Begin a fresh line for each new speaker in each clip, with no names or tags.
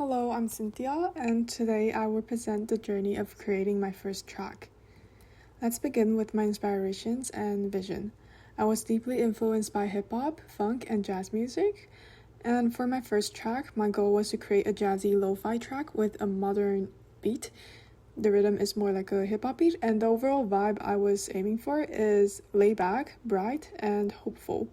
Hello, I'm Cynthia, and today I will present the journey of creating my first track. Let's begin with my inspirations and vision. I was deeply influenced by hip-hop, funk, and jazz music, and for my first track, my goal was to create a jazzy lo-fi track with a modern beat. The rhythm is more like a hip-hop beat, and the overall vibe I was aiming for is laid back, bright, and hopeful.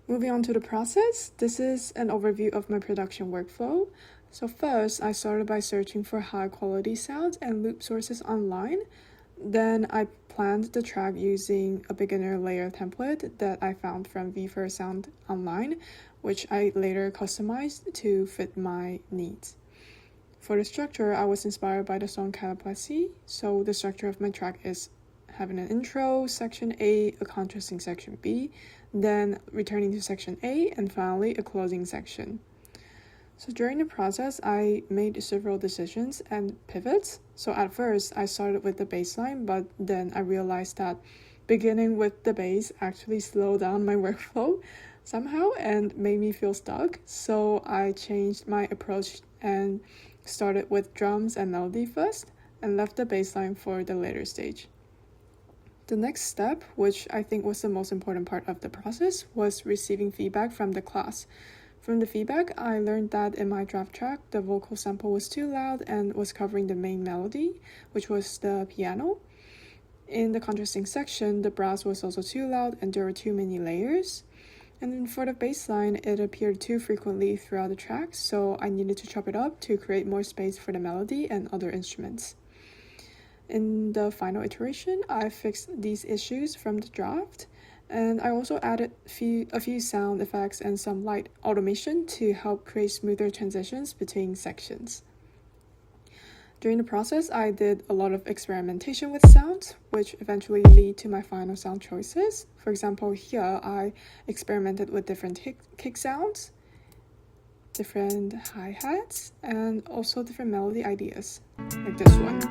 Moving on to the process, this is an overview of my production workflow. So first, I started by searching for high quality sounds and loop sources online. Then I planned the track using a beginner layer template that I found from V4 Sound online, which I later customized to fit my needs. For the structure, I was inspired by the song Calaplessy, so the structure of my track is having an intro, section A, a contrasting section B, then returning to section A, and finally a closing section. So during the process, I made several decisions and pivots. So at first, I started with the bass line, but then I realized that beginning with the bass actually slowed down my workflow somehow and made me feel stuck. So I changed my approach and started with drums and melody first, and left the bass line for the later stage. The next step, which I think was the most important part of the process, was receiving feedback from the class. From the feedback, I learned that in my draft track, the vocal sample was too loud and was covering the main melody, which was the piano. In the contrasting section, the brass was also too loud and there were too many layers. And then for the bass line, it appeared too frequently throughout the track, so I needed to chop it up to create more space for the melody and other instruments. In the final iteration, I fixed these issues from the draft, and I also added a few sound effects and some light automation to help create smoother transitions between sections. During the process, I did a lot of experimentation with sounds, which eventually lead to my final sound choices. For example, here I experimented with different kick sounds, different hi-hats, and also different melody ideas, like this one.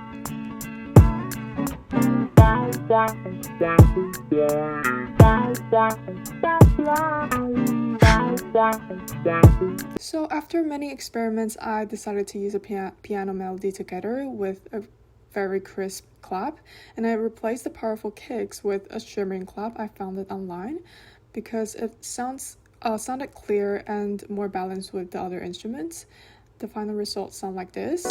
So after many experiments, I decided to use a piano melody together with a very crisp clap, and I replaced the powerful kicks with a shimmering clap I found it online because it sounded clear and more balanced with the other instruments. The final results sound like this.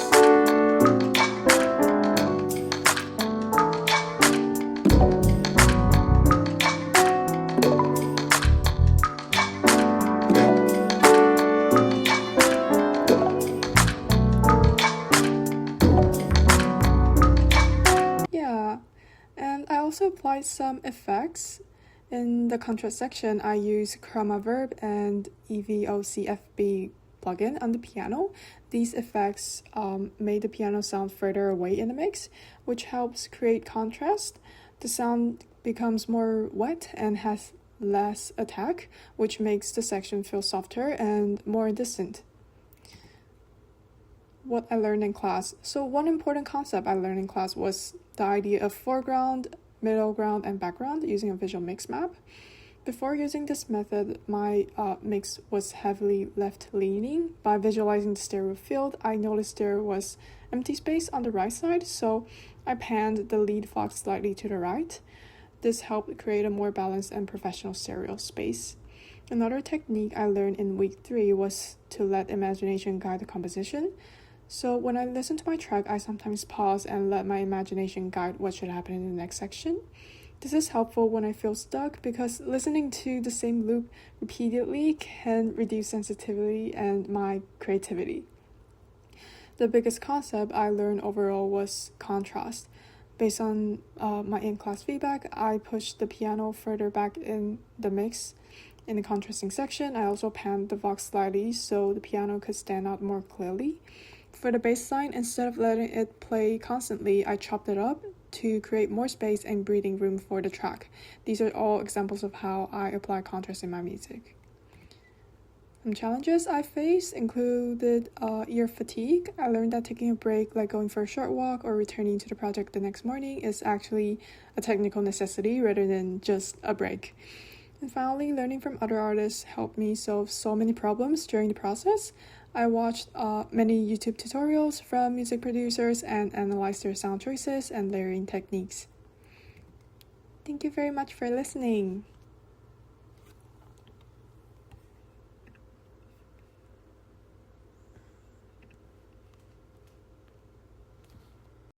And I also applied some effects. In the contrast section, I used Chroma Verb and EVOCFB plugin on the piano. These effects made the piano sound further away in the mix, which helps create contrast. The sound becomes more wet and has less attack, which makes the section feel softer and more distant. What I learned in class. So one important concept I learned in class was the idea of foreground, middle ground, and background using a visual mix map. Before using this method, my mix was heavily left-leaning. By visualizing the stereo field, I noticed there was empty space on the right side, so I panned the lead Fox slightly to the right. This helped create a more balanced and professional stereo space. Another technique I learned in week 3 was to let imagination guide the composition. So when I listen to my track, I sometimes pause and let my imagination guide what should happen in the next section. This is helpful when I feel stuck because listening to the same loop repeatedly can reduce sensitivity and my creativity. The biggest concept I learned overall was contrast. Based on my in-class feedback, I pushed the piano further back in the mix. In the contrasting section, I also panned the Vox slightly so the piano could stand out more clearly. For the bass line, instead of letting it play constantly, I chopped it up to create more space and breathing room for the track. These are all examples of how I apply contrast in my music. Some challenges I faced included ear fatigue. I learned that taking a break, like going for a short walk or returning to the project the next morning, is actually a technical necessity rather than just a break. And finally, learning from other artists helped me solve so many problems during the process. I watched many YouTube tutorials from music producers and analyzed their sound choices and layering techniques. Thank you very much for listening.